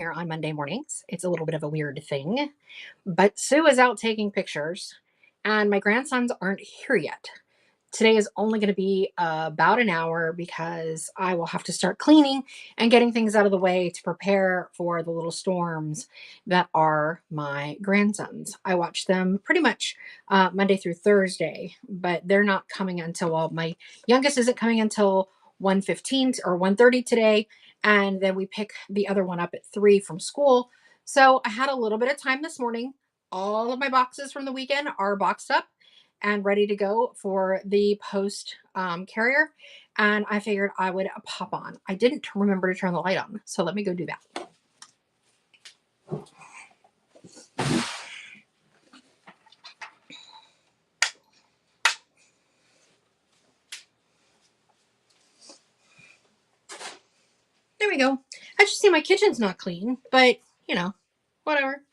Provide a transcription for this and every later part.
there on Monday mornings. It's a little bit of a weird thing, but Sue is out taking pictures, and my grandsons aren't here yet. Today is only going to be about an hour because I will have to start cleaning and getting things out of the way to prepare for the little storms that are my grandsons. I watch them pretty much Monday through Thursday, but they're not coming until, well, my youngest isn't coming until 1:15 or 1:30 today, and then we pick the other one up at 3 from school. So I had a little bit of time this morning. All of my boxes from the weekend are boxed up and ready to go for the post carrier. And I figured I would pop on. I didn't remember to turn the light on, so let me go do that. There we go. I just see my kitchen's not clean, but whatever.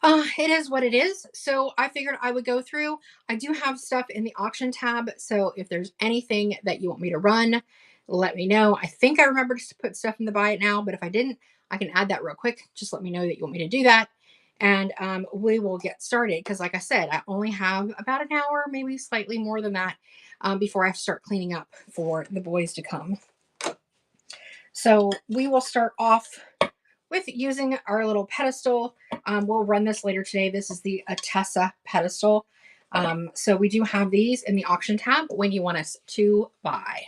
It is what it is. So I figured I would go through. I do have stuff in the auction tab. So if there's anything that you want me to run, let me know. I think I remembered to put stuff in the buy it now, but if I didn't, I can add that real quick. Just let me know that you want me to do that. And we will get started. Because like I said, I only have about an hour, maybe slightly more than that, before I have to start cleaning up for the boys to come. So we will start off with using our little pedestal. We'll run this later today. This is the Atessa pedestal. So we do have these in the auction tab when you want us to buy.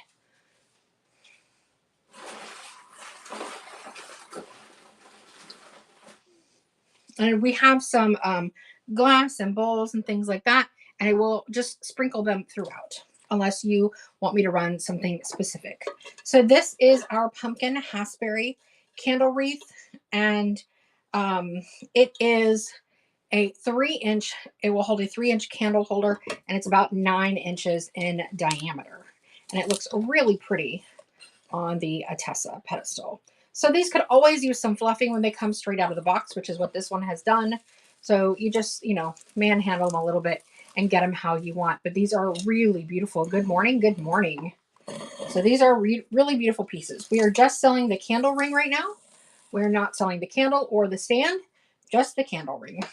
And we have some glass and bowls and things like that. And I will just sprinkle them throughout unless you want me to run something specific. So this is our pumpkin hassberry candle wreath. And it is a 3-inch, it will hold a 3-inch candle holder, and it's about 9 inches in diameter. And it looks really pretty on the Atessa pedestal. So these could always use some fluffing when they come straight out of the box, which is what this one has done. So you just, manhandle them a little bit and get them how you want. But these are really beautiful. Good morning. Good morning. So these are really beautiful pieces. We are just selling the candle ring right now. We're not selling the candle or the stand, just the candle ring.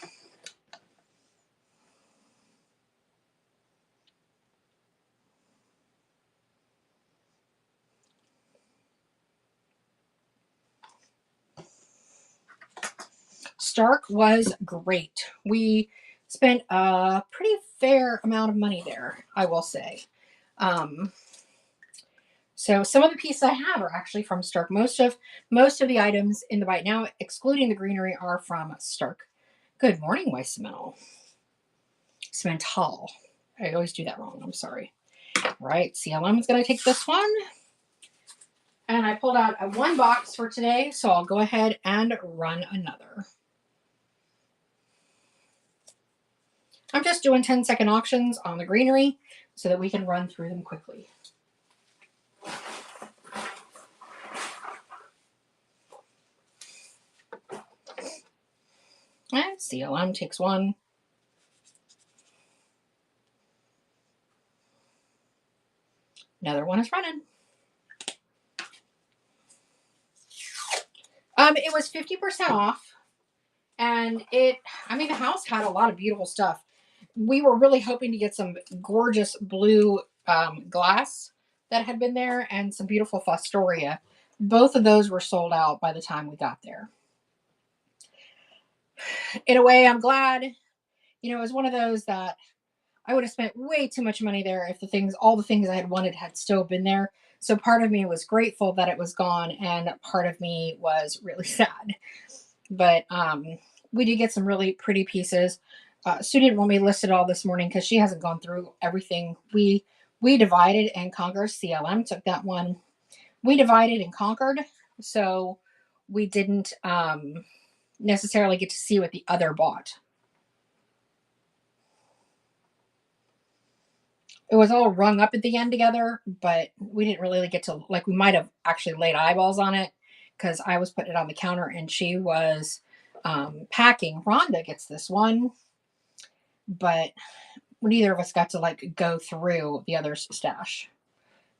Stark was great. We spent a pretty fair amount of money there, I will say. So some of the pieces I have are actually from Stark. Most of the items in the bite now, excluding the greenery, are from Stark. Good morning, Weissmann. Cemental. I always do that wrong. I'm sorry. Right, CLM is going to take this one. And I pulled out a 1 box for today, so I'll go ahead and run another. I'm just doing 10-second auctions on the greenery so that we can run through them quickly. And CLM takes one. Another one is running. It was 50% off. And the house had a lot of beautiful stuff. We were really hoping to get some gorgeous blue glass that had been there and some beautiful Fostoria. Both of those were sold out by the time we got there. In a way, I'm glad. It was one of those that I would have spent way too much money there if all the things I had wanted had still been there. So part of me was grateful that it was gone, and part of me was really sad. But we did get some really pretty pieces. Sue didn't want me listed all this morning because she hasn't gone through everything. We divided and conquered. CLM took that one. We divided and conquered, so we didn't necessarily get to see what the other bought. It was all rung up at the end together, but we didn't really get to, we might have actually laid eyeballs on it because I was putting it on the counter and she was packing. Rhonda gets this one, but neither of us got to go through the other's stash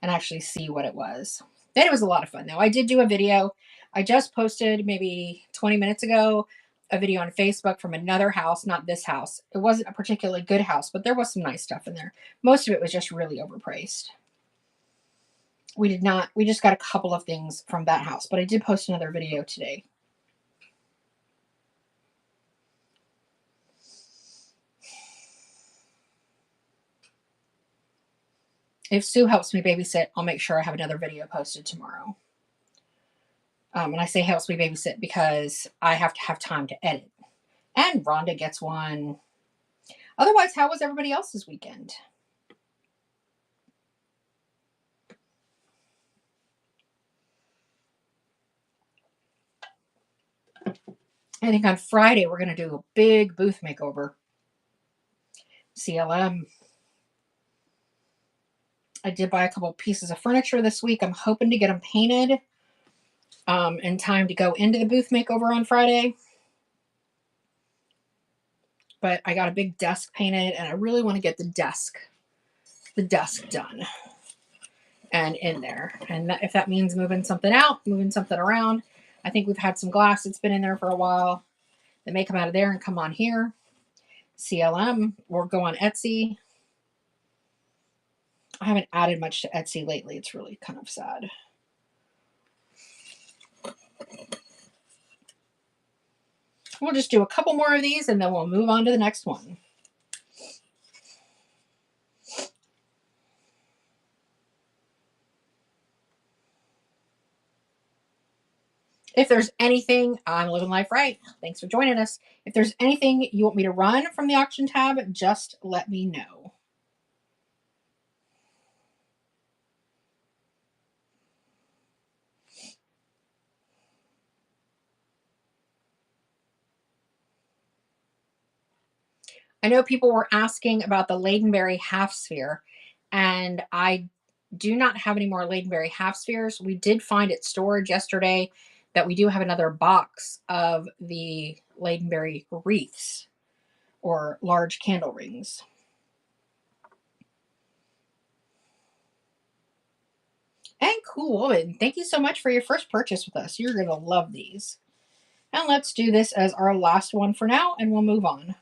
and actually see what it was. Then it was a lot of fun though. I did do a video I just posted maybe 20 minutes ago a video on Facebook from another house, not this house. It wasn't a particularly good house, but there was some nice stuff in there. Most of it was just really overpriced. We just got a couple of things from that house, but I did post another video today. If Sue helps me babysit, I'll make sure I have another video posted tomorrow. And I say helps me babysit because I have to have time to edit. And Rhonda gets one. Otherwise, how was everybody else's weekend? I think on Friday we're going to do a big booth makeover. CLM. I did buy a couple pieces of furniture this week. I'm hoping to get them painted in time to go into the booth makeover on Friday. But I got a big desk painted, and I really want to get the desk done and in there. And if that means moving something out, moving something around. I think we've had some glass that's been in there for a while that may come out of there and come on here. CLM or go on Etsy. I haven't added much to Etsy lately. It's really kind of sad. We'll just do a couple more of these and then we'll move on to the next one. If there's anything, I'm living life right. Thanks for joining us. If there's anything you want me to run from the auction tab, just let me know. I know people were asking about the Ladenberry half sphere, and I do not have any more Ladenberry half spheres. We did find at storage yesterday that we do have another box of the Ladenberry wreaths or large candle rings. And Cool Woman, thank you so much for your first purchase with us. You're going to love these. And let's do this as our last one for now, and we'll move on.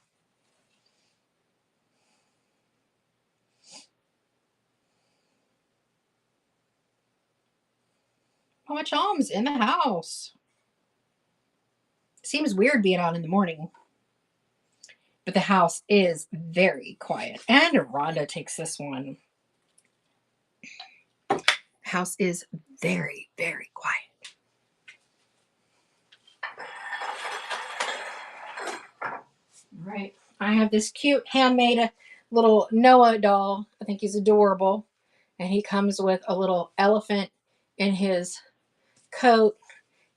Mama Chom's in the house. Seems weird being on in the morning, but the house is very quiet. And Rhonda takes this one. House is very, very quiet. All right. I have this cute handmade little Noah doll. I think he's adorable. And he comes with a little elephant in his coat.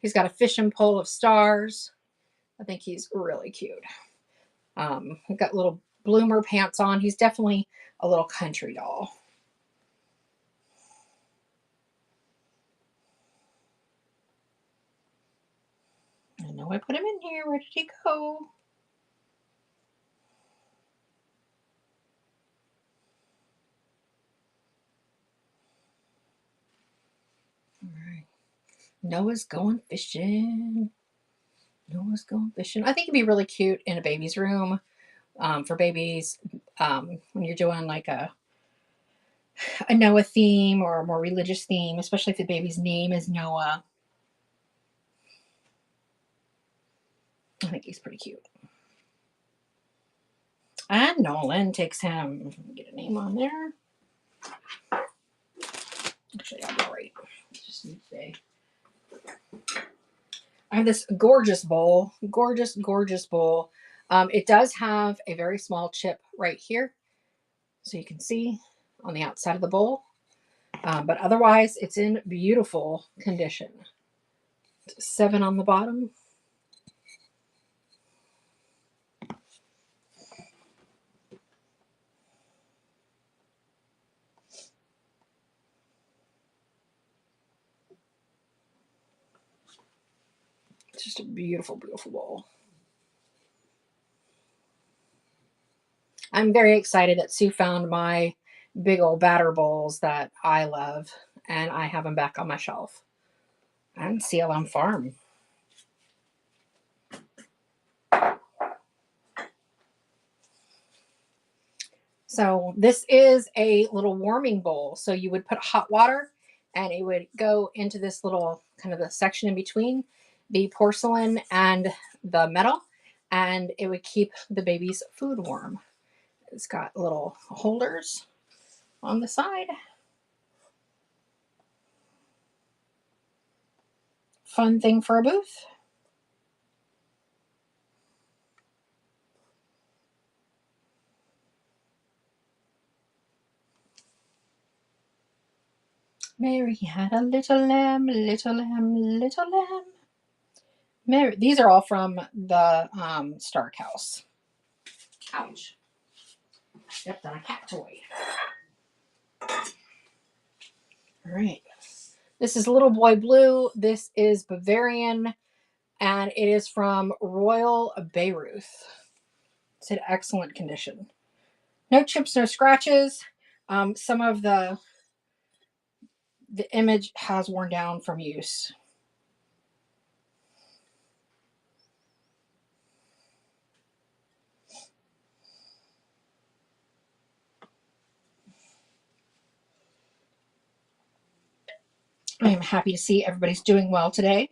He's got a fishing pole of stars. I think he's really cute. He's got little bloomer pants on. He's definitely a little country doll. I know I put him in here. Where did he go? All right. Noah's going fishing. Noah's going fishing. I think it'd be really cute in a baby's room for babies when you're doing like a Noah theme or a more religious theme, especially if the baby's name is Noah. I think he's pretty cute. And Nolan takes him. Get a name on there. Actually, I'll be right. Just need to say. I have this gorgeous bowl. Gorgeous, gorgeous bowl. It does have a very small chip right here. So you can see on the outside of the bowl. But otherwise, it's in beautiful condition. 7 on the bottom. It's just a beautiful, beautiful bowl. I'm very excited that Sue found my big old batter bowls that I love, and I have them back on my shelf. and CLM Farm. So this is a little warming bowl. So you would put hot water and it would go into this little kind of the section in between the porcelain and the metal, and it would keep the baby's food warm. It's got little holders on the side. Fun thing for a booth. Mary had a little lamb, little lamb, little lamb. Mary. These are all from the Stark House. Ouch. Stepped on a cat toy. All right. This is Little Boy Blue. This is Bavarian, and it is from Royal Bayreuth. It's in excellent condition. No chips, no scratches. Some of the image has worn down from use. I am happy to see everybody's doing well today.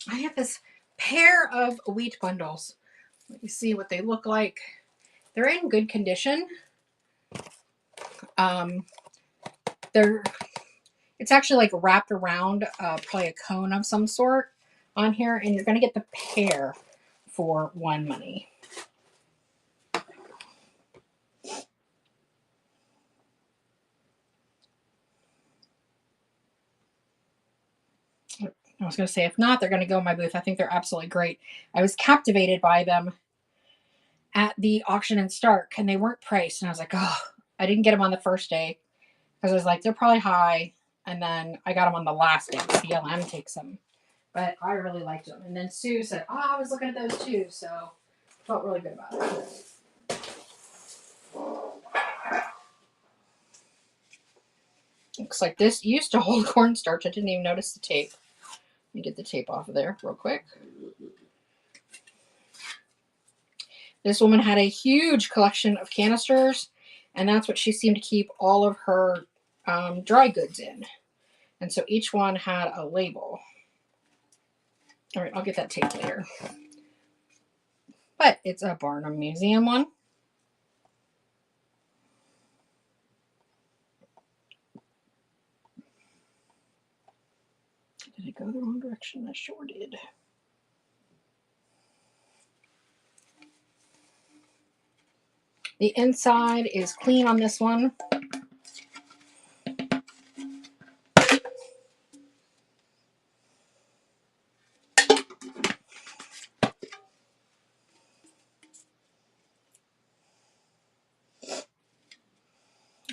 I have this pair of wheat bundles. Let me see what they look like. They're in good condition. It's actually like wrapped around probably a cone of some sort on here, and you're going to get the pair for one money. I was going to say, if not, they're going to go in my booth. I think they're absolutely great. I was captivated by them at the auction in Stark, and they weren't priced. And I was like, oh, I didn't get them on the first day because I was like, they're probably high. And then I got them on the last day. CLM takes them. But I really liked them. And then Sue said, oh, I was looking at those too. So felt really good about it. Looks like this used to hold cornstarch. I didn't even notice the tape. Let me get the tape off of there real quick. This woman had a huge collection of canisters, and that's what she seemed to keep all of her dry goods in. And so each one had a label. All right, I'll get that tape later. But it's a Barnum Museum one. Did it go the wrong direction? I sure did. The inside is clean on this one.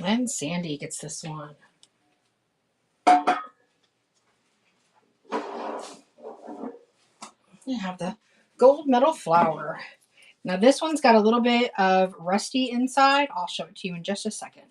And Sandy gets this one. You have the gold medal flower. Now this one's got a little bit of rusty inside. I'll show it to you in just a second.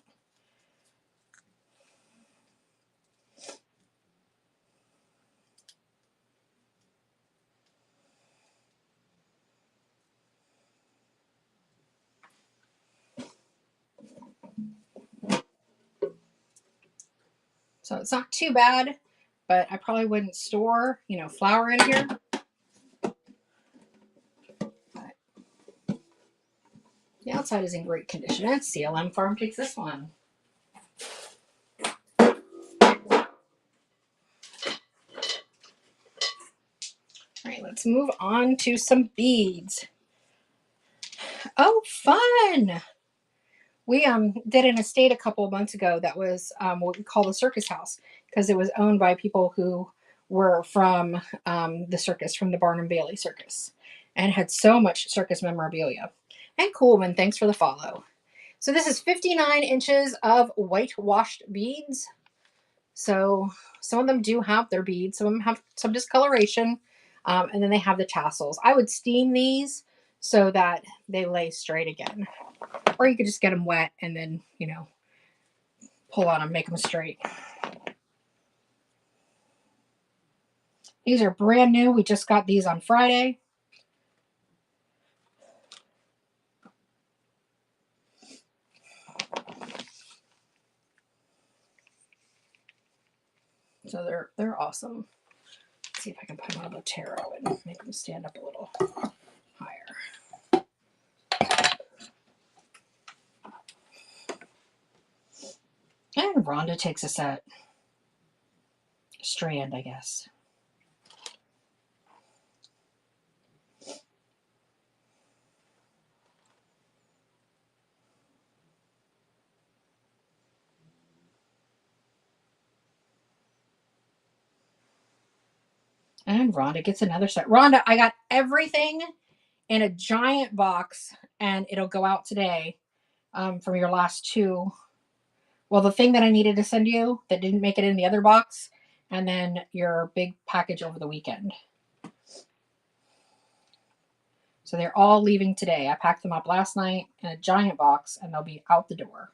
So it's not too bad, but I probably wouldn't store, flour in here. But the outside is in great condition. And CLM Farm takes this one. All right, let's move on to some beads. Oh, fun! We did an estate a couple of months ago that was what we call the circus house, because it was owned by people who were from the circus, from the Barnum Bailey Circus, and had so much circus memorabilia. And Coolman, thanks for the follow. So this is 59 inches of whitewashed beads. So some of them do have their beads, some of them have some discoloration, and then they have the tassels. I would steam these so that they lay straight again. Or you could just get them wet and then, you know, pull on them, make them straight. These are brand new. We just got these on Friday. So they're awesome. Let's see if I can put them on the tarot and make them stand up a little higher. And Rhonda takes us at strand, I guess. And Rhonda gets another set. Rhonda, I got everything in a giant box, and it'll go out today from your last two. Well, the thing that I needed to send you that didn't make it in the other box, and then your big package over the weekend. So they're all leaving today. I packed them up last night in a giant box, and they'll be out the door.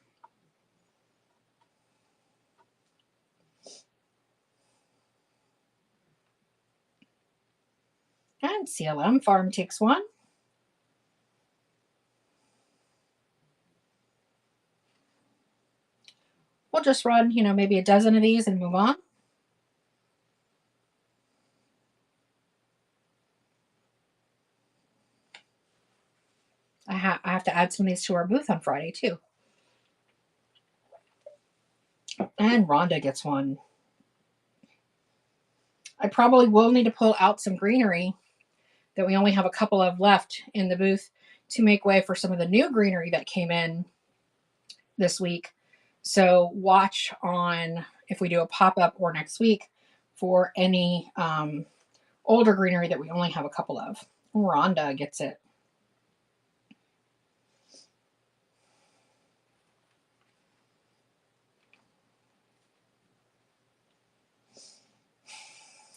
And CLM Farm takes one. We'll just run, you know, maybe a dozen of these and move on. I have to add some of these to our booth on Friday too. And Rhonda gets one. I probably will need to pull out some greenery that we only have a couple of left in the booth to make way for some of the new greenery that came in this week. So watch on if we do a pop-up or next week for any older greenery that we only have a couple of. Rhonda gets it.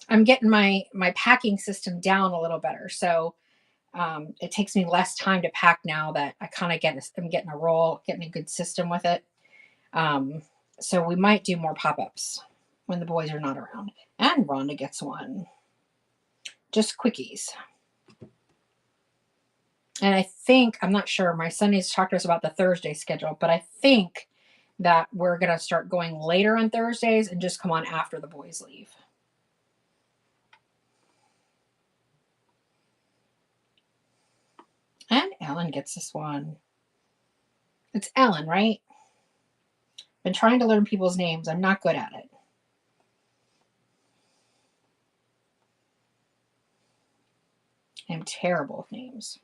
I'm getting my packing system down a little better. So it takes me less time to pack now that I kind of I'm getting a roll, getting a good system with it. So we might do more pop-ups when the boys are not around. And Rhonda gets one. Just quickies. And I think, I'm not sure, my son needs to talk to us about the Thursday schedule, but I think that we're going to start going later on Thursdays and just come on after the boys leave. And Ellen gets this one. It's Ellen, right? Been trying to learn people's names. I'm not good at it. I'm terrible with names.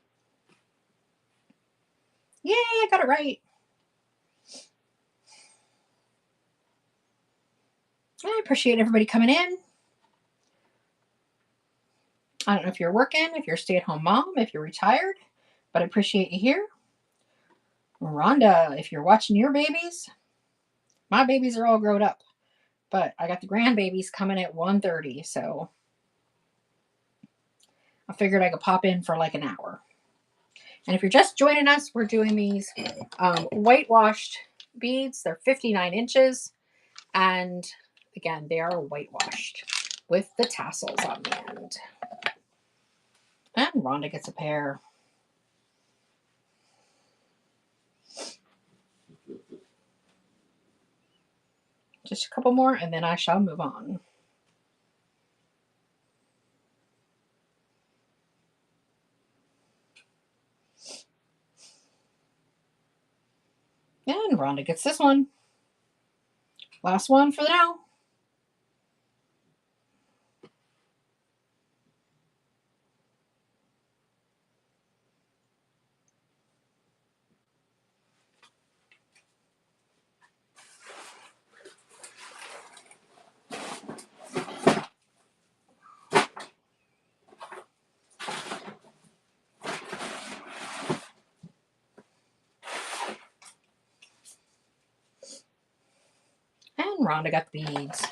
Yay, I got it right. I appreciate everybody coming in. I don't know if you're working, if you're a stay-at-home mom, if you're retired, but I appreciate you here. Rhonda, if you're watching your babies, my babies are all grown up, but I got the grandbabies coming at 1:30, so I figured I could pop in for like an hour. And if you're just joining us, we're doing these whitewashed beads. They're 59 inches. And again, they are whitewashed with the tassels on the end. And Rhonda gets a pair. Just a couple more, and then I shall move on. And Rhonda gets this one. Last one for now. And Rhonda got the beads.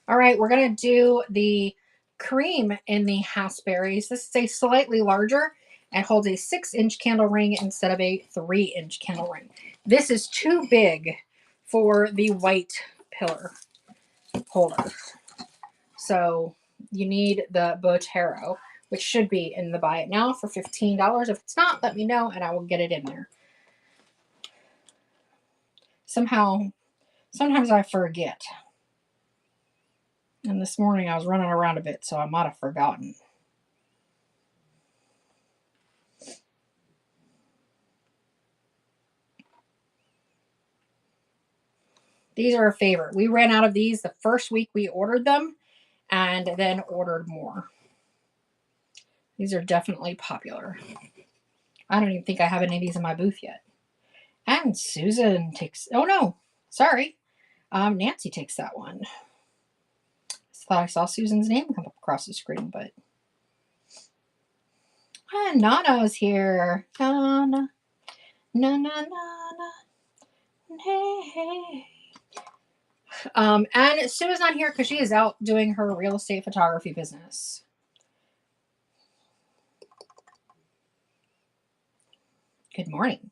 All right, we're going to do the cream in the Hassberries. This is a slightly larger and holds a 6-inch candle ring instead of a 3-inch candle ring. This is too big for the white pillar holder. So you need the Botero, which should be in the Buy It Now for $15. If it's not, let me know and I will get it in there. Sometimes I forget. And this morning I was running around a bit, so I might have forgotten. These are a favorite. We ran out of these the first week we ordered them and then ordered more. These are definitely popular. I don't even think I have any of these in my booth yet. And Susan takes, oh no, sorry. Nancy takes that one. I thought I saw Susan's name come up across the screen, but. And Nana's here. Nana, Nana, Nana, hey, hey. And Sue is not here because she is out doing her real estate photography business. Good morning.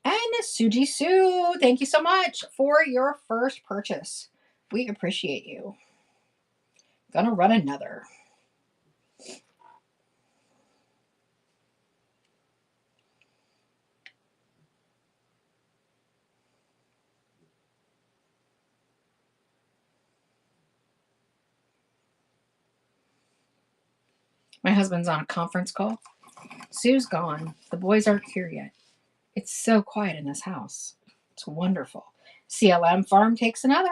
And Suji Sue, thank you so much for your first purchase. We appreciate you. Gonna run another. My husband's on a conference call. Sue's gone. The boys aren't here yet. It's so quiet in this house. It's wonderful. CLM Farm takes another.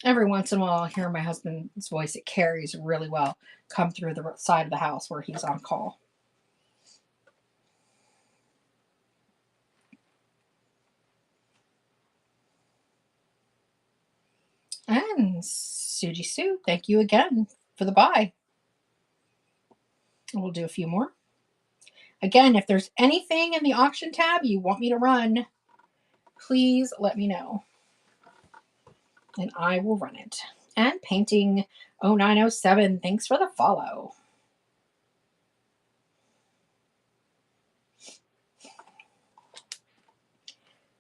Every once in a while, I'll hear my husband's voice. It carries really well. Come through the side of the house where he's on call. And Suji Sue, thank you again for the buy. We'll do a few more. Again, if there's anything in the auction tab you want me to run, please let me know. And I will run it. And Painting 0907, thanks for the follow.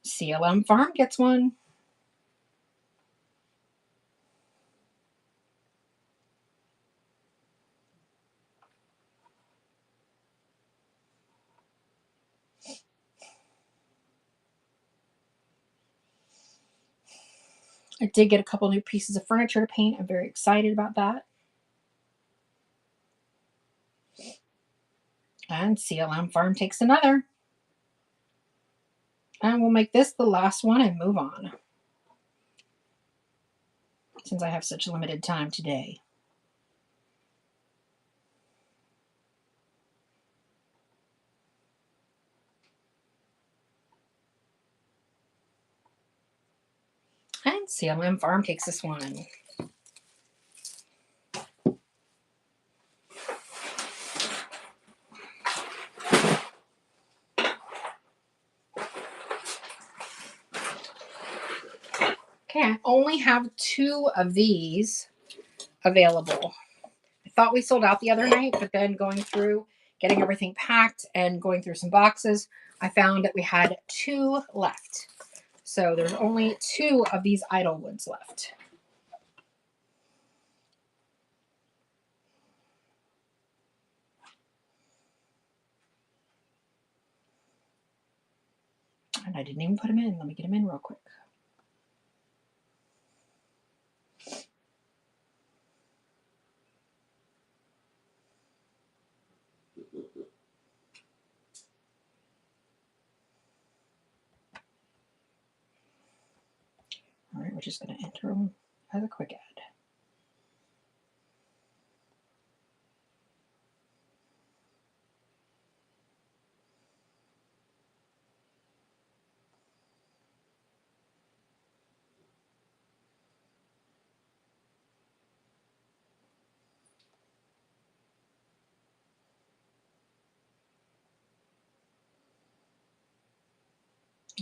CLM Farm gets one. I did get a couple new pieces of furniture to paint. I'm very excited about that. And CLM Farm takes another. And we'll make this the last one and move on, since I have such limited time today. And CLM Farm takes this one. Okay, I only have 2 of these available. I thought we sold out the other night, but then going through, getting everything packed and going through some boxes, I found that we had 2 left. So there's only 2 of these Idlewoods left. And I didn't even put them in. Let me get them in real quick. All right, we're just going to enter them as a quick add.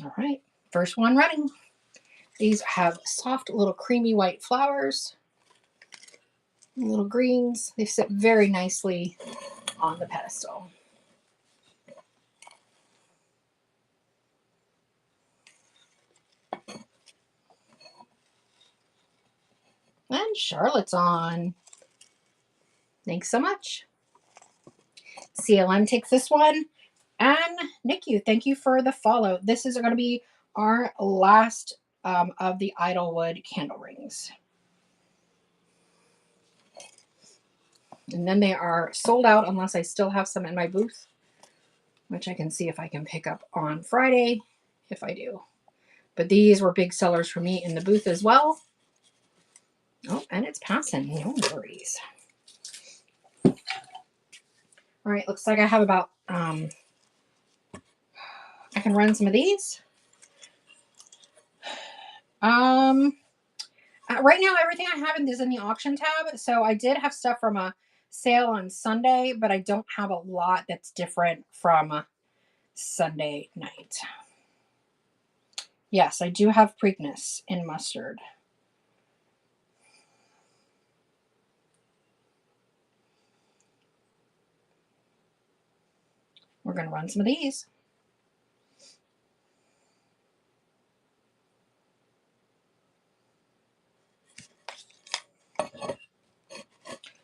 All right, first one running. These have soft little creamy white flowers, little greens. They sit very nicely on the pedestal. And Charlotte's on. Thanks so much. CLM takes this one. And NICU, thank you for the follow. This is going to be our last of the Idlewood candle rings. And then they are sold out unless I still have some in my booth, which I can see if I can pick up on Friday, if I do. But these were big sellers for me in the booth as well. Oh, and it's passing. No worries. All right, looks like I have about, I can run some of these. Right now, everything I have is in the auction tab. So I did have stuff from a sale on Sunday, but I don't have a lot that's different from Sunday night. Yes, I do have Preakness in mustard. We're going to run some of these.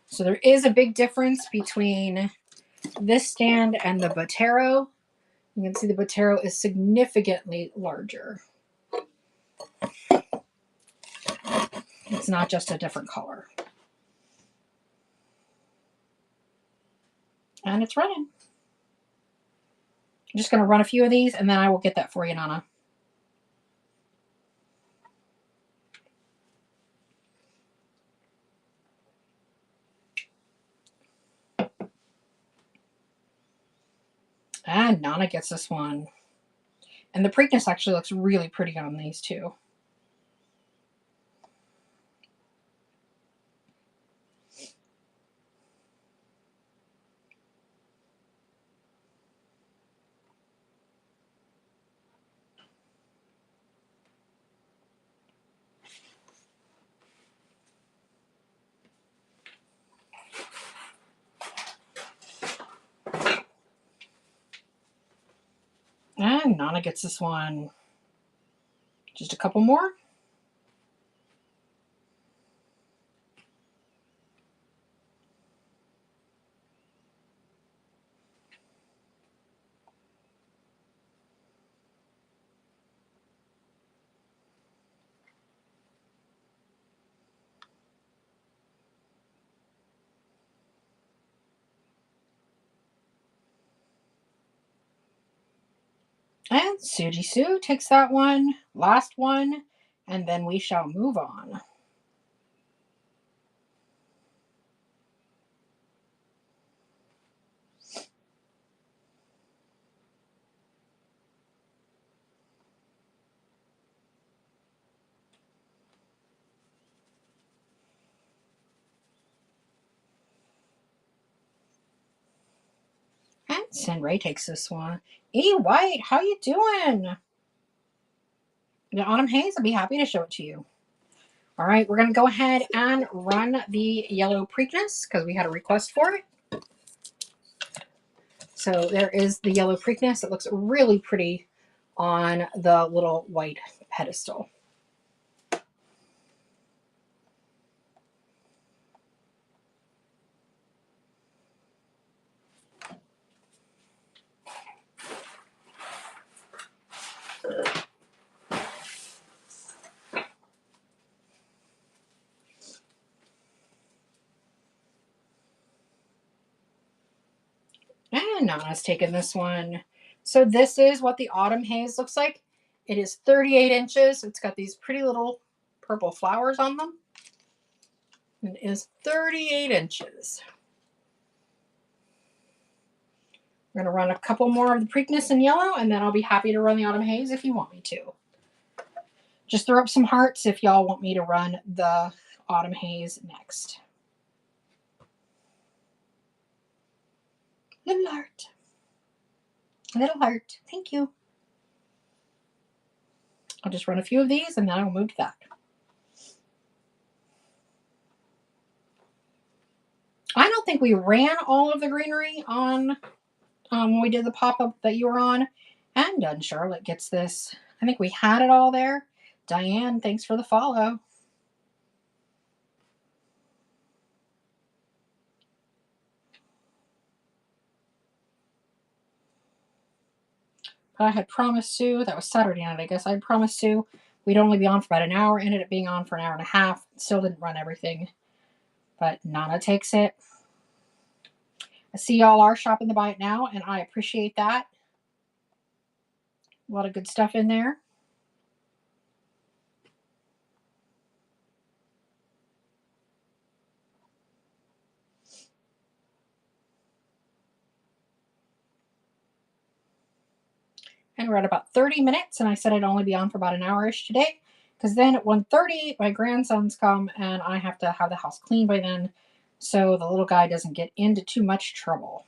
So there is a big difference between this stand and the Botero. You can see the Botero is significantly larger. It's not just a different color. And it's running. I'm just going to run a few of these and then I will get that for you, Nana. And Nana gets this one. And the Preakness actually looks really pretty on these too. And Nana gets this one. Just a couple more. And Suji Sue takes that one. Last one. And then we shall move on. And Senray takes this one. E. White, how you doing? The Autumn Haze, I'll be happy to show it to you. All right, we're going to go ahead and run the yellow Preakness because we had a request for it. So there is the yellow Preakness. It looks really pretty on the little white pedestal. And Nana's taking this one. So this is what the Autumn Haze looks like. It is 38 inches. It's got these pretty little purple flowers on them. It is 38 inches. We're going to run a couple more of the Preakness in yellow, and then I'll be happy to run the Autumn Haze if you want me to. Just throw up some hearts if y'all want me to run the Autumn Haze next. Little heart. Little heart. Thank you. I'll just run a few of these and then I'll move to that. I don't think we ran all of the greenery on when we did the pop-up that you were on. And done. Charlotte gets this. I think we had it all there. Diane, thanks for the follow. But I had promised Sue, that was Saturday night, I guess. I had promised Sue we'd only be on for about an hour. Ended up being on for an hour and a half. Still didn't run everything. But Nana takes it. I see y'all are shopping the buy it now, and I appreciate that. A lot of good stuff in there. And we're at about 30 minutes, and I said I'd only be on for about an hour-ish today, because then at 1:30 my grandsons come and I have to have the house clean by then, so the little guy doesn't get into too much trouble.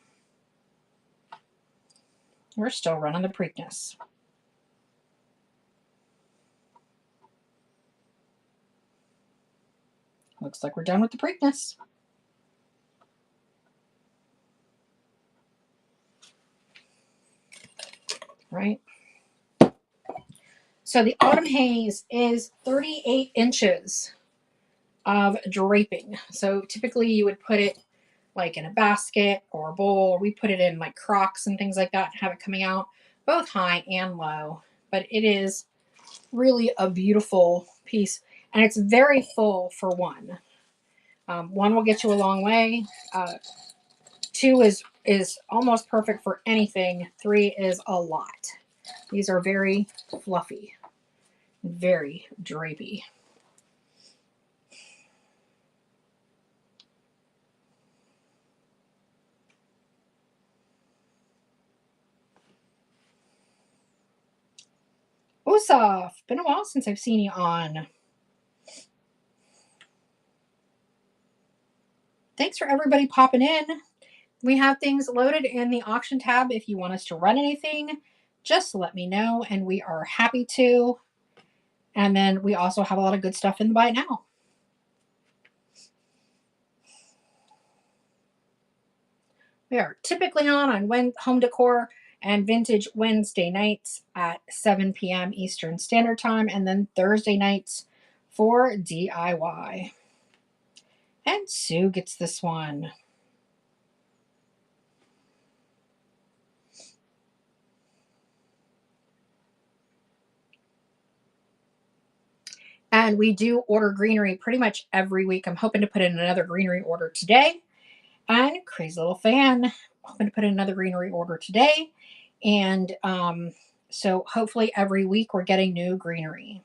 We're still running the Preakness. Looks like we're done with the Preakness. Right? So the Autumn Haze is 38 inches of draping. So typically you would put it like in a basket or a bowl, or we put it in like Crocs and things like that and have it coming out both high and low. But it is really a beautiful piece, and it's very full for one. One will get you a long way. Two is almost perfect for anything. Three is a lot. These are very fluffy, very drapey. Osaf, been a while since I've seen you on. Thanks for everybody popping in. We have things loaded in the auction tab. If you want us to run anything, just let me know, and we are happy to. And then we also have a lot of good stuff in the buy it now. We are typically on home decor and vintage Wednesday nights at 7 p.m. Eastern Standard Time, and then Thursday nights for DIY. And Sue gets this one. And we do order greenery pretty much every week. I'm hoping to put in another greenery order today. And Crazy Little Fan, hoping to put in another greenery order today. And so hopefully every week we're getting new greenery.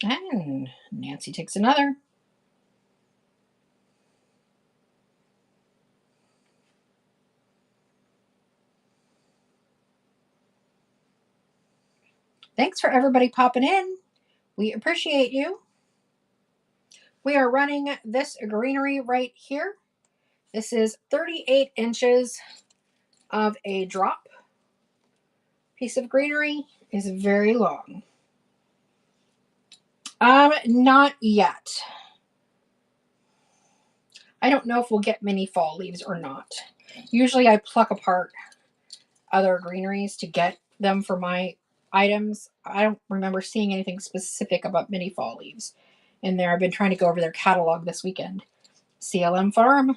And Nancy takes another. Thanks for everybody popping in. We appreciate you. We are running this greenery right here. This is 38 inches of a drop. Piece of greenery is very long. Not yet. I don't know if we'll get mini fall leaves or not. Usually I pluck apart other greeneries to get them for my items. I don't remember seeing anything specific about mini fall leaves in there. I've been trying to go over their catalog this weekend. CLM Farm.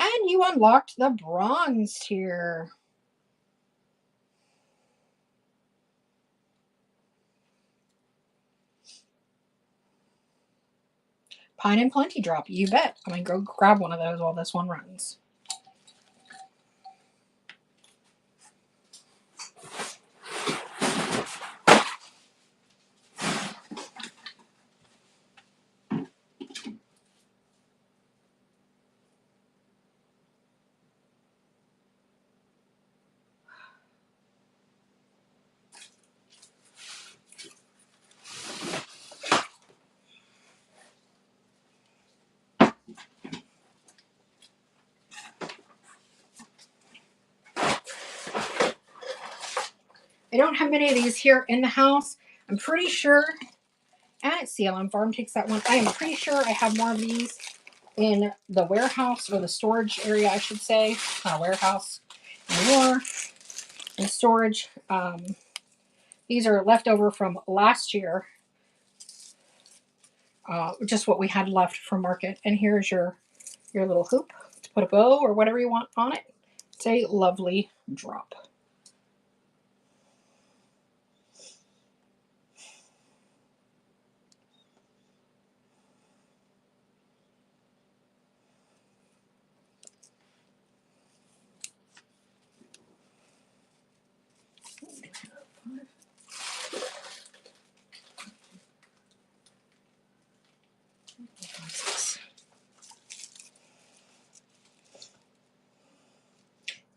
And you unlocked the bronze tier. Pine and Plenty drop. You bet. I'm going to go grab one of those while this one runs. I don't have many of these here in the house. I'm pretty sure, and CLM Farm takes that one. I am pretty sure I have more of these in the warehouse, or the storage area, I should say. Not a warehouse anymore. In storage. These are left over from last year. Just what we had left from market. And here's your little hoop to put a bow or whatever you want on it. It's a lovely drop.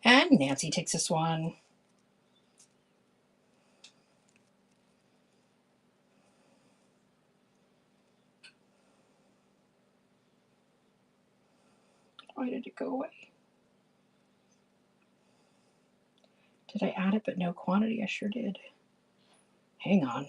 And Nancy takes this one. Why did it go away? Did I add it but no quantity? I sure did. Hang on.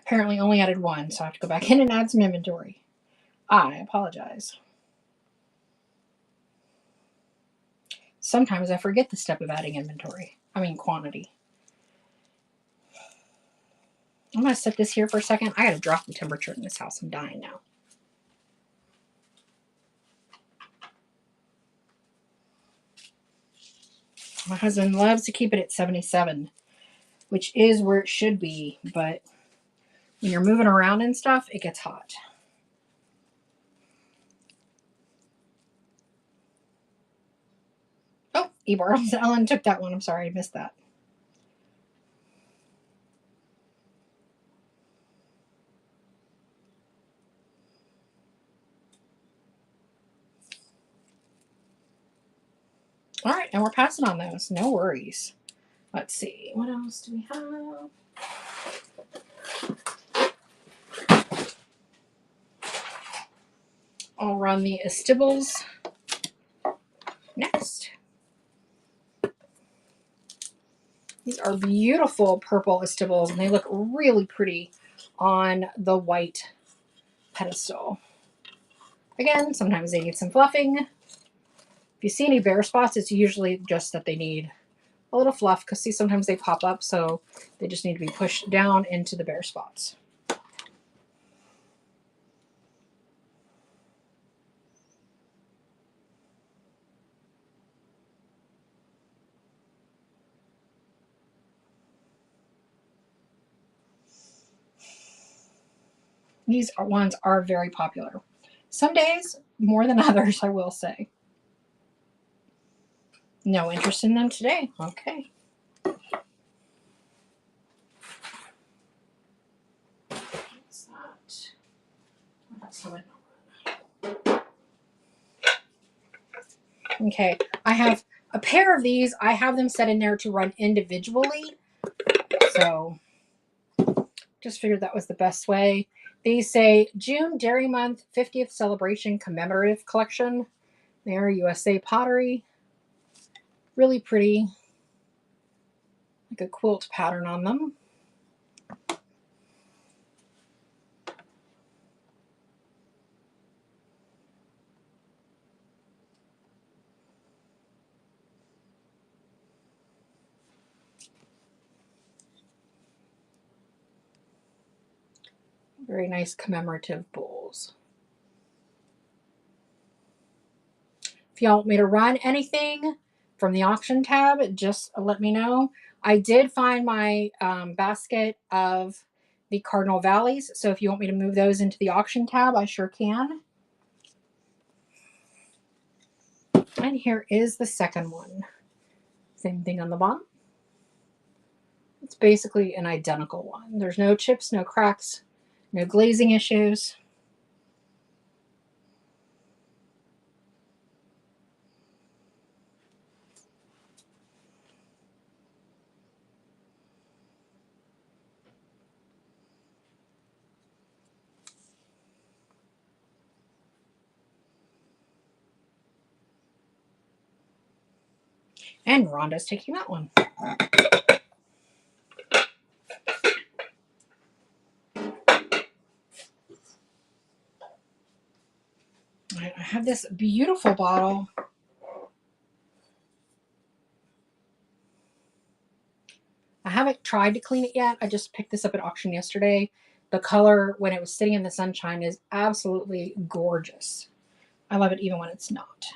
Apparently only added one, so I have to go back in and add some inventory. I apologize. Sometimes I forget the step of adding inventory. I mean quantity. I'm going to set this here for a second. I got to drop the temperature in this house. I'm dying now. My husband loves to keep it at 77, which is where it should be. But when you're moving around and stuff, it gets hot. Oh, E-Bartles. Ellen took that one. I'm sorry. I missed that. All right, and we're passing on those. No worries. Let's see. What else do we have? I'll run the Estibles next. These are beautiful purple Estibles, and they look really pretty on the white pedestal. Again, sometimes they need some fluffing. If you see any bare spots, it's usually just that they need a little fluff, because see, sometimes they pop up, so they just need to be pushed down into the bare spots. These ones are very popular. Some days more than others, I will say. No interest in them today. Okay. What's that? That's how I know. Okay. I have a pair of these. I have them set in there to run individually. So just figured that was the best way. These say June Dairy Month 50th Celebration Commemorative Collection. They are USA pottery. Really pretty. Like a quilt pattern on them. Very nice commemorative bowls. If y'all want me to run anything from the auction tab, just let me know. I did find my basket of the Cardinal Valleys, so if you want me to move those into the auction tab, I sure can. And here is the second one. Same thing on the bottom. It's basically an identical one. There's no chips, no cracks, no glazing issues. And Rhonda's taking that one. I have this beautiful bottle. I haven't tried to clean it yet. I just picked this up at auction yesterday. The color when it was sitting in the sunshine is absolutely gorgeous. I love it even when it's not.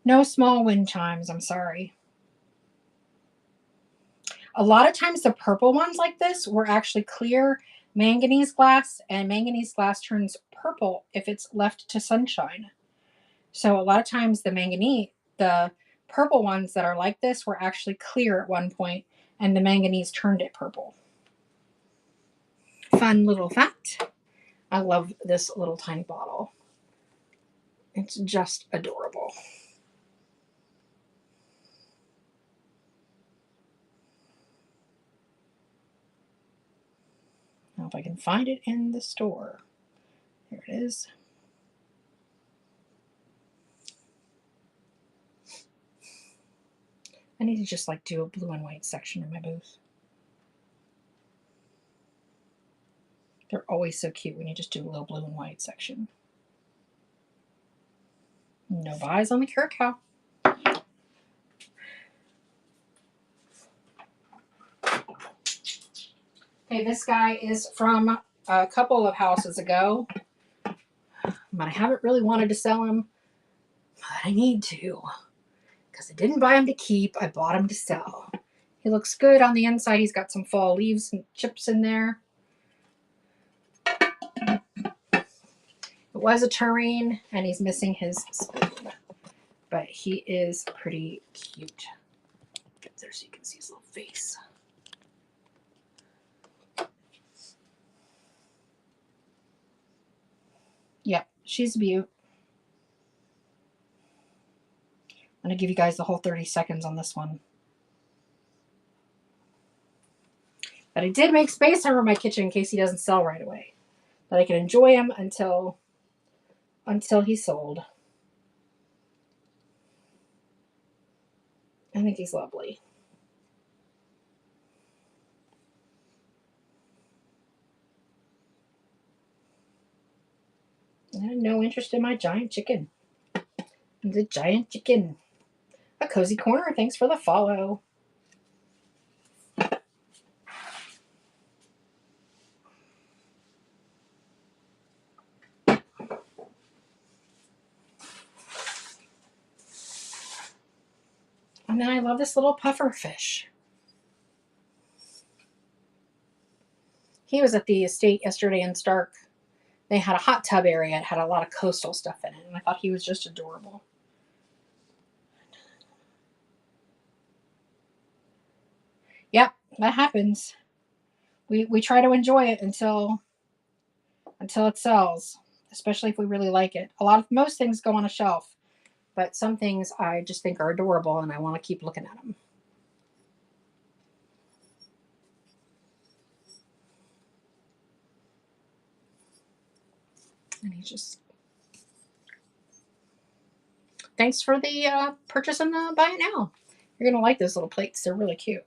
No small wind chimes, I'm sorry. A lot of times the purple ones like this were actually clear manganese glass, and manganese glass turns purple if it's left to sunshine. So a lot of times the purple ones that are like this were actually clear at one point, and the manganese turned it purple. Fun little fact. I love this little tiny bottle. It's just adorable. Now if I can find it in the store. Here it is. I need to just like do a blue and white section in my booth. They're always so cute when you just do a little blue and white section. No buys on the Curacao. Okay, this guy is from a couple of houses ago, but I haven't really wanted to sell him. But I need to, because I didn't buy him to keep. I bought him to sell. He looks good on the inside. He's got some fall leaves and chips in there. It was a tureen, and he's missing his spoon, but he is pretty cute. Get there so you can see his little face. Yep, she's a beaut. I'm going to give you guys the whole 30 seconds on this one. But I did make space over my kitchen in case he doesn't sell right away. That I can enjoy him until he's sold. I think he's lovely. I had no interest in my giant chicken. The giant chicken. A cozy corner. Thanks for the follow. And then I love this little puffer fish. He was at the estate yesterday in Stark. They had a hot tub area. It had a lot of coastal stuff in it, and I thought he was just adorable. Yep, that happens. We try to enjoy it until it sells, especially if we really like it. Most things go on a shelf, but some things I just think are adorable and I want to keep looking at them. And he's just... Thanks for the purchase and the buy it now. You're going to like those little plates. They're really cute.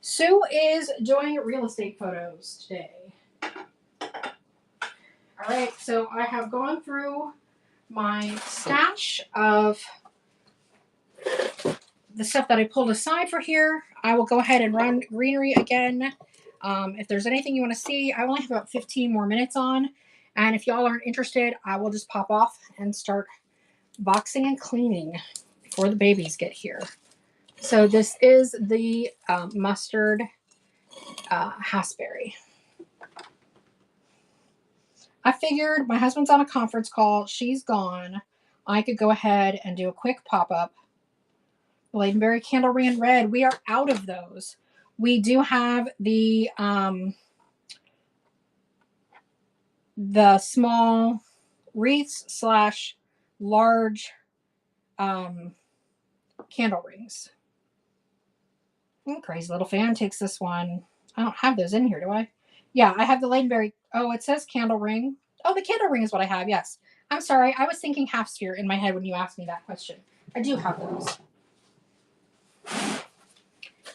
Sue is doing real estate photos today. All right, so I have gone through my stash of the stuff that I pulled aside for here. I will go ahead and run greenery again. If there's anything you want to see, I only have about 15 more minutes on. And if y'all aren't interested, I will just pop off and start boxing and cleaning before the babies get here. So this is the mustard hassberry. I figured my husband's on a conference call. She's gone. I could go ahead and do a quick pop-up. Ladenberry candle ring in red. We are out of those. We do have the small wreaths slash large candle rings. Crazy little fan takes this one. I don't have those in here, do I? Yeah, I have the Ladenberry. Oh, it says candle ring. Oh, the candle ring is what I have. Yes. I'm sorry. I was thinking half sphere in my head when you asked me that question. I do have those.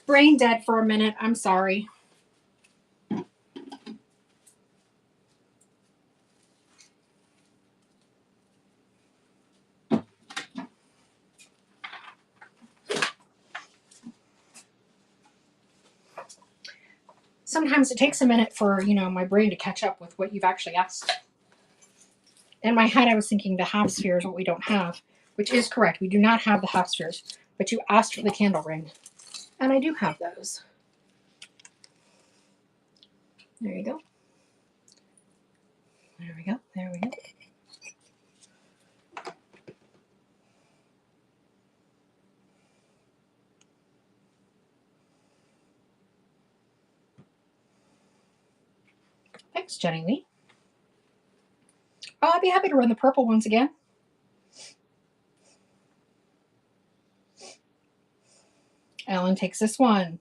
Brain dead for a minute. I'm sorry. Sometimes it takes a minute for, my brain to catch up with what you've actually asked. In my head, I was thinking the half sphere is what we don't have, which is correct. We do not have the half spheres, but you asked for the candle ring, and I do have those. There you go. There we go. There we go. Thanks, Jenny Lee. Oh, I'd be happy to run the purple ones again. Ellen takes this one.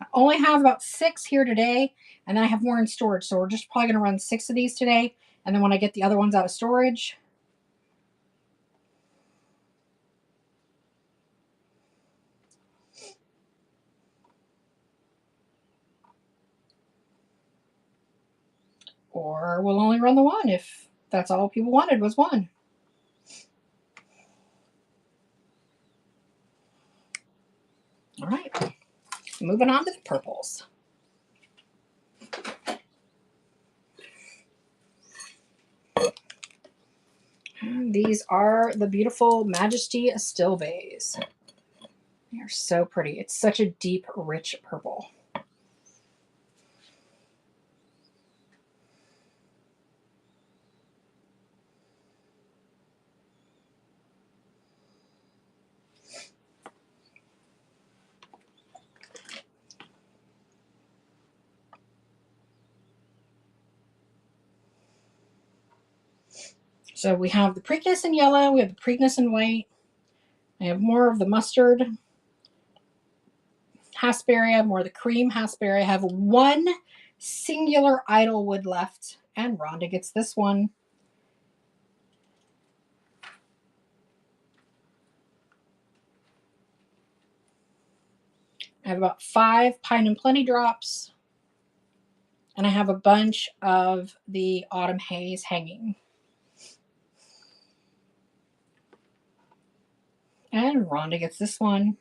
I only have about 6 here today, and then I have more in storage, so we're just probably going to run 6 of these today, and then when I get the other ones out of storage. Or we'll only run the one if that's all people wanted was one. All right, moving on to the purples. And these are the beautiful Majesty Astilbes. They are so pretty. It's such a deep, rich purple. So we have the Preakness in yellow, we have the Preakness in white. I have more of the mustard haspberry, I have more of the cream haspberry. I have one singular Idlewood left, and Rhonda gets this one. I have about 5 Pine and Plenty drops, and I have a bunch of the Autumn Haze hanging. And Rhonda gets this one.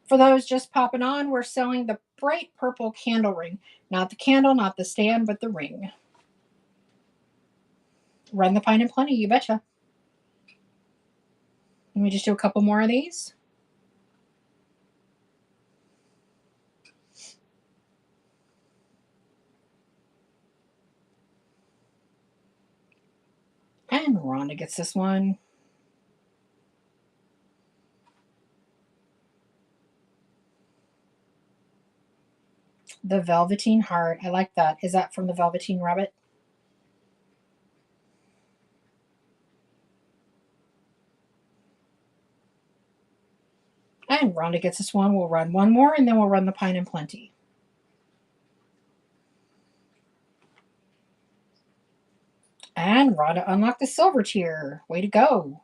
For those just popping on, we're selling the bright purple candle ring. Not the candle, not the stand, but the ring. Run the Pine and Plenty, you betcha. Let me just do a couple more of these. And Rhonda gets this one. The Velveteen Heart. I like that. Is that from the Velveteen Rabbit? And Rhonda gets this one. We'll run one more, and then we'll run the Pine and Plenty. And Rhonda unlocked the silver tier. Way to go.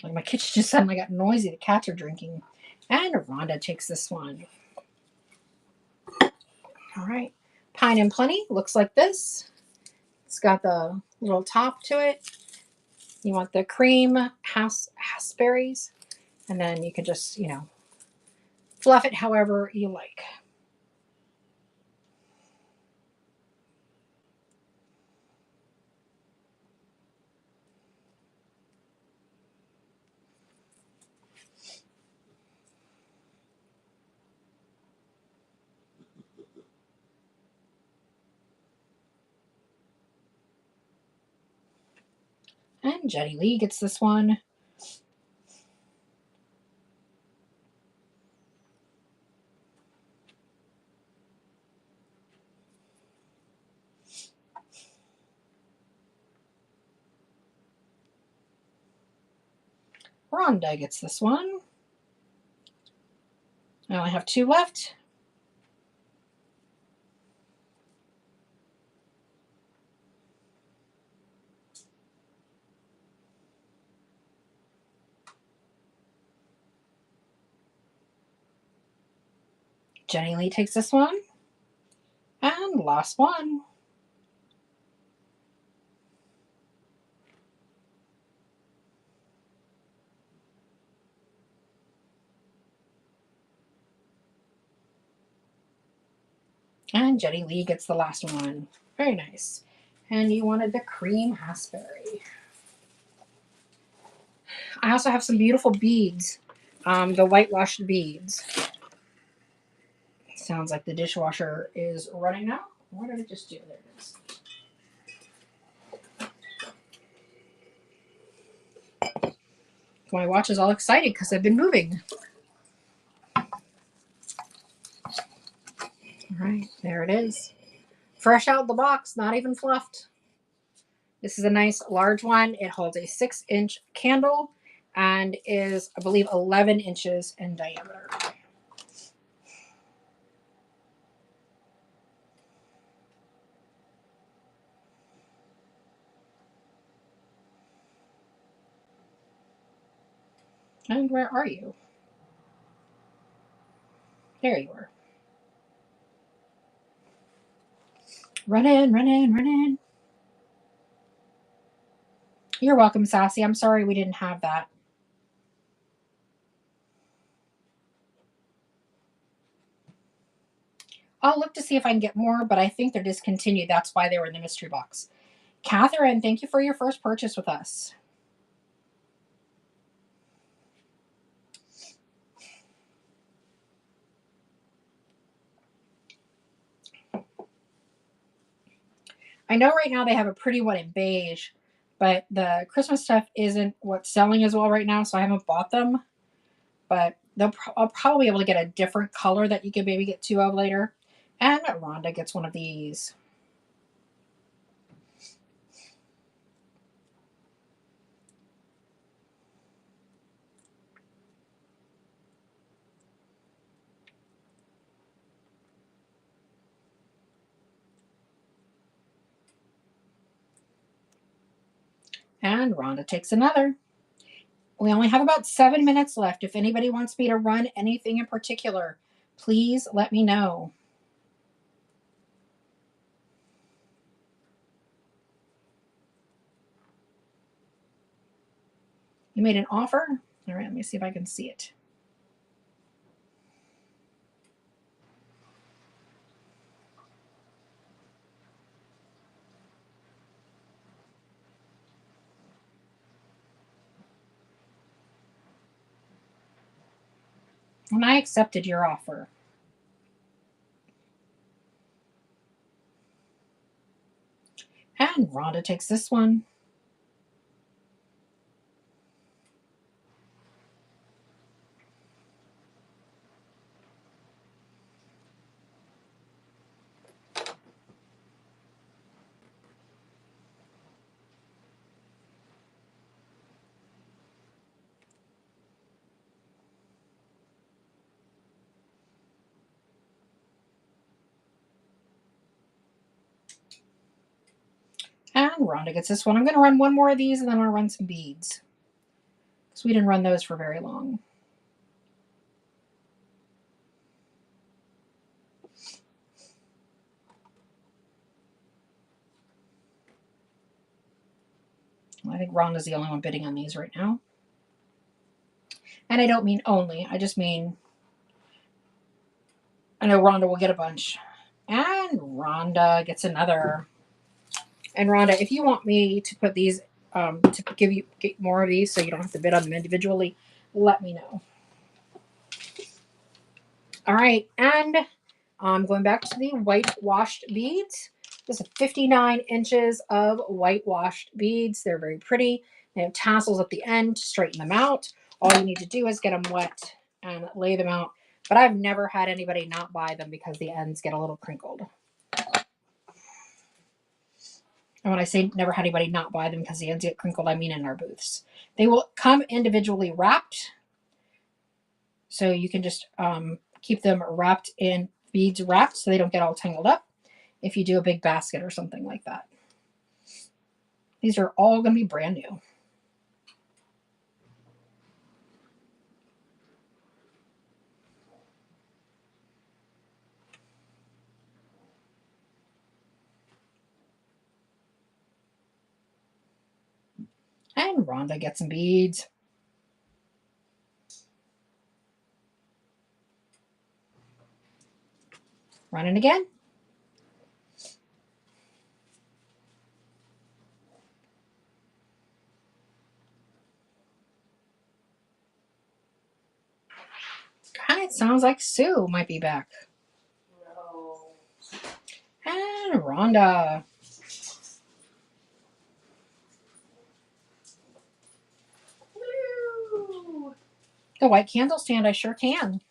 Like my kitchen just suddenly got noisy. The cats are drinking. And Rhonda takes this one. All right. Pine and Plenty looks like this. It's got the little top to it. You want the cream haspberries. And then you can just, fluff it however you like. And Jenny Lee gets this one. Rhonda gets this one. I only have 2 left. Jenny Lee takes this one. And last one. And Jenny Lee gets the last one. Very nice. And you wanted the cream raspberry. I also have some beautiful beads. The whitewashed beads. Sounds like the dishwasher is running now. What did it just do? There it is. My watch is all excited because I've been moving. All right, there it is. Fresh out the box, not even fluffed. This is a nice large one. It holds a 6-inch candle and is, I believe, 11 inches in diameter. And where are you? There you are. Run in, run in, run in. You're welcome, Sassy. I'm sorry we didn't have that. I'll look to see if I can get more, but I think they're discontinued. That's why they were in the mystery box. Catherine, thank you for your first purchase with us. I know right now they have a pretty one in beige, but the Christmas stuff isn't what's selling as well right now, so I haven't bought them. But I'll probably be able to get a different color that you can maybe get 2 of later. And Rhonda gets one of these. And Rhonda takes another. We only have about 7 minutes left. If anybody wants me to run anything in particular, please let me know. You made an offer? All right, let me see if I can see it. And I accepted your offer. And Rhonda takes this one. And Rhonda gets this one. I'm going to run one more of these and then I'm going to run some beads. Because we didn't run those for very long. I think Rhonda's the only one bidding on these right now. And I don't mean only. I just mean I know Rhonda will get a bunch. And Rhonda gets another. And Rhonda, if you want me to put these, to get more of these so you don't have to bid on them individually, let me know. All right. And going back to the whitewashed beads. This is 59 inches of whitewashed beads. They're very pretty. They have tassels at the end to straighten them out. All you need to do is get them wet and lay them out. But I've never had anybody not buy them because the ends get a little crinkled. And when I say never had anybody not buy them because the ends get crinkled, I mean in our booths. They will come individually wrapped. So you can just keep them wrapped in beads wrapped so they don't get all tangled up if you do a big basket or something like that. These are all going to be brand new. And Rhonda gets some beads. Running again. Kind of sounds like Sue might be back. No. And Rhonda. Woo. The white candle stand, I sure can.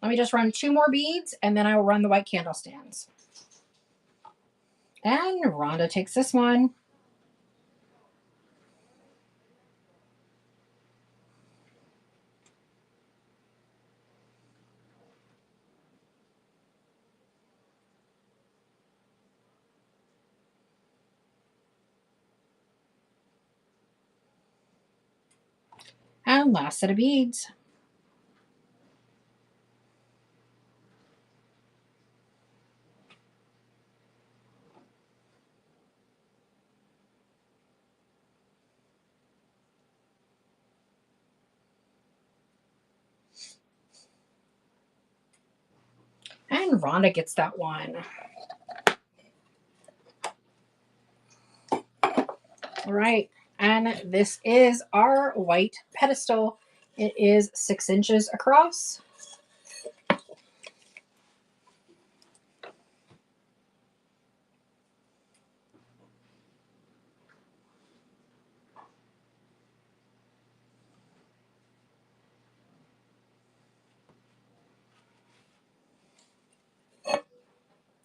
Let me just run 2 more beads and then I will run the white candle stands. And Rhonda takes this one. And last set of beads. And Rhonda gets that one. All right. And this is our white pedestal. It is 6 inches across.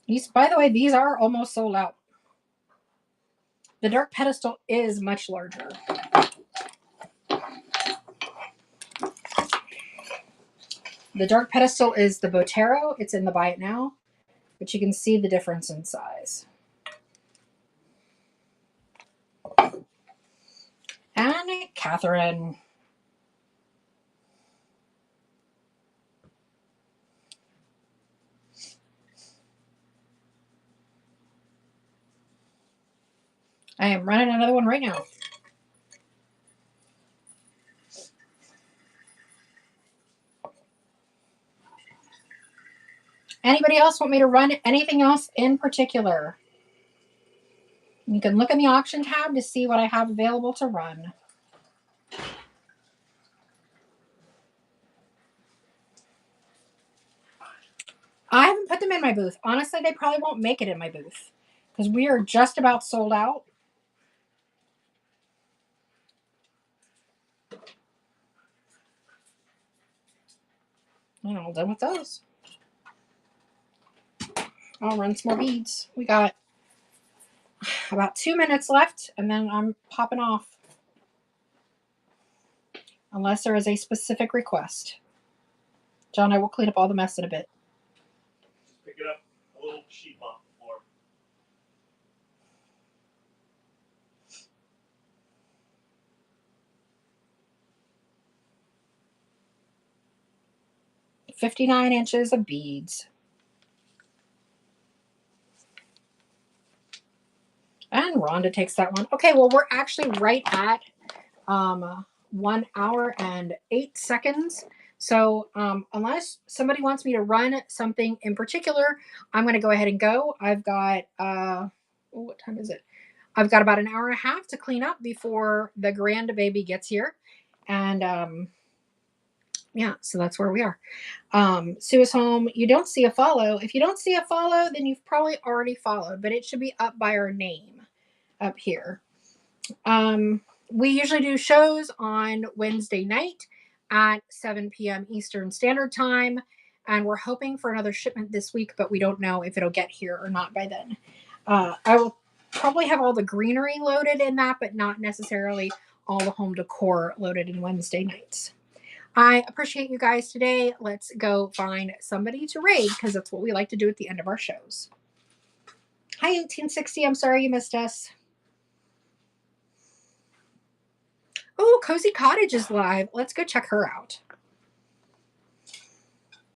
These, by the way, these are almost sold out. The dark pedestal is much larger. The dark pedestal is the Botero. It's in the Buy It Now, but you can see the difference in size. And Catherine. I am running another one right now. Anybody else want me to run anything else in particular? You can look in the auction tab to see what I have available to run. I haven't put them in my booth. Honestly, they probably won't make it in my booth because we are just about sold out. And all done with those. I'll run some more beads. We got about 2 minutes left and then I'm popping off. Unless there is a specific request. John, I will clean up all the mess in a bit. Pick it up a little sheep off the floor. $59 of beads. And Rhonda takes that one. Okay, well, we're actually right at 1 hour and 8 seconds. So unless somebody wants me to run something in particular, I'm going to go ahead and go. I've got, what time is it? I've got about an hour and a half to clean up before the grand baby gets here. And Yeah, so that's where we are. Sue is home. You don't see a follow. If you don't see a follow, then you've probably already followed, but it should be up by our name up here. We usually do shows on Wednesday night at 7 p.m. Eastern Standard Time, and we're hoping for another shipment this week, but we don't know if it'll get here or not by then. I will probably have all the greenery loaded in that, but not necessarily all the home decor loaded in Wednesday nights. I appreciate you guys today. Let's go find somebody to raid because that's what we like to do at the end of our shows. Hi, 1860. I'm sorry you missed us. Oh, Cozy Cottage is live. Let's go check her out.